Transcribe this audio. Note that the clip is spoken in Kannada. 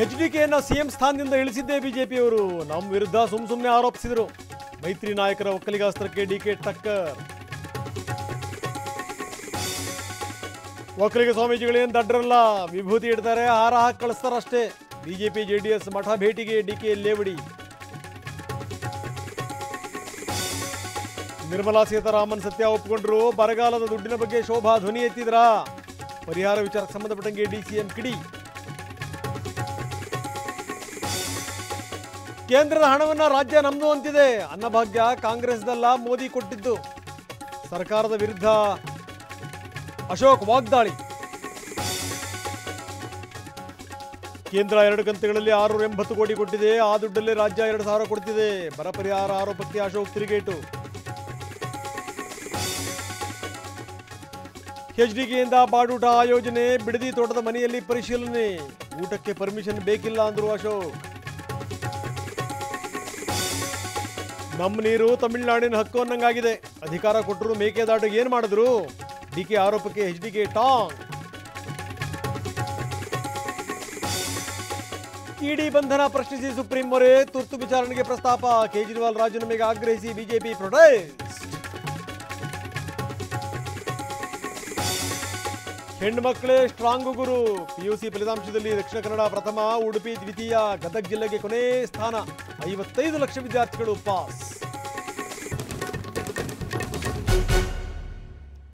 ಎಚ್ಡಿಕೆಯನ್ನು ಸಿಎಂ ಸ್ಥಾನದಿಂದ ಇಳಿಸಿದ್ದೇ ಬಿಜೆಪಿಯವರು ನಮ್ಮ ವಿರುದ್ಧ ಸುಮ್ಮನೆ ಆರೋಪಿಸಿದರು. ಮೈತ್ರಿ ನಾಯಕರ ಒಕ್ಕಲಿಗಾಸ್ತ್ರಕ್ಕೆ ಡಿಕೆ ಟಕ್ಕರ್. ಒಕ್ಕಲಿಗ ಸ್ವಾಮೀಜಿಗಳೇನು ದಡ್ಡರಲ್ಲ, ವಿಭೂತಿ ಇಡ್ತಾರೆ, ಹಾರ ಹಾಕಿ ಕಳಿಸ್ತಾರಷ್ಟೇ. ಬಿಜೆಪಿ ಜೆಡಿಎಸ್ ಮಠ ಭೇಟಿಗೆ ಡಿಕೆ ಲೇವಡಿ. ನಿರ್ಮಲಾ ಸೀತಾರಾಮನ್ ಸತ್ಯ ಒಪ್ಪಿಕೊಂಡ್ರು. ಬರಗಾಲದ ದುಡ್ಡಿನ ಬಗ್ಗೆ ಶೋಭಾ ಧ್ವನಿ ಎತ್ತಿದ್ರ. ಪರಿಹಾರ ವಿಚಾರಕ್ಕೆ ಸಂಬಂಧಪಟ್ಟಂಗೆ ಡಿಸಿಎಂ ಕಿಡಿ. ಕೇಂದ್ರದ ಹಣವನ್ನ ರಾಜ್ಯ ನಮ್ದು ಅಂತಿದೆ. ಅನ್ನಭಾಗ್ಯ ಕಾಂಗ್ರೆಸ್ದಲ್ಲ, ಮೋದಿ ಕೊಟ್ಟಿದ್ದು. ಸರ್ಕಾರದ ವಿರುದ್ಧ ಅಶೋಕ್ ವಾಗ್ದಾಳಿ. ಕೇಂದ್ರ 2 ಕಂತುಗಳಲ್ಲಿ 680 ಕೋಟಿ ಕೊಟ್ಟಿದೆ. ಆ ದುಡ್ಡಲ್ಲಿ ರಾಜ್ಯ 2,000 ಕೊಡ್ತಿದೆ. ಬರ ಪರಿಹಾರ ಆರೋಪಕ್ಕೆ ಅಶೋಕ್ ತಿರುಗೇಟು. ಎಚ್ಡಿಕೆಯಿಂದ ಬಾಡೂಟ ಆಯೋಜನೆ. ಬಿಡದಿ ತೋಟದ ಮನೆಯಲ್ಲಿ ಪರಿಶೀಲನೆ. ಊಟಕ್ಕೆ ಪರ್ಮಿಷನ್ ಬೇಕಿಲ್ಲ ಅಂದ್ರು ಅಶೋಕ್. ನಮ್ಮ ನೀರು ತಮಿಳುನಾಡಿನ ಹಕ್ಕು ಅನ್ನಂಗಾಗಿದೆ. ಅಧಿಕಾರ ಕೊಟ್ಟರು ಮೇಕೆದಾಟಿಗೆ ಏನ್ ಮಾಡಿದ್ರು? ಡಿಕೆ ಆರೋಪಕ್ಕೆ ಎಚ್ಡಿಕೆ ಟಾಂಗ್. ಇಡಿ ಬಂಧನ ಪ್ರಶ್ನಿಸಿ ಸುಪ್ರೀಂ ಮೊರೆ. ತುರ್ತು ವಿಚಾರಣೆಗೆ ಪ್ರಸ್ತಾಪ. ಕೇಜ್ರಿವಾಲ್ ರಾಜೀನಾಮೆಗೆ ಆಗ್ರಹಿಸಿ ಬಿಜೆಪಿ ಪ್ರೊಟೆಸ್ಟ್. ಹೆಣ್ಮಕ್ಳೇ ಸ್ಟ್ರಾಂಗ್ ಗುರು. ಪಿಯುಸಿ ಫಲಿತಾಂಶದಲ್ಲಿ ದಕ್ಷಿಣ ಕನ್ನಡ ಪ್ರಥಮ, ಉಡುಪಿ ದ್ವಿತೀಯ, ಗದಗ ಜಿಲ್ಲೆಗೆ ಕೊನೆ ಸ್ಥಾನ. 55 ಲಕ್ಷ ವಿದ್ಯಾರ್ಥಿಗಳು ಪಾಸ್.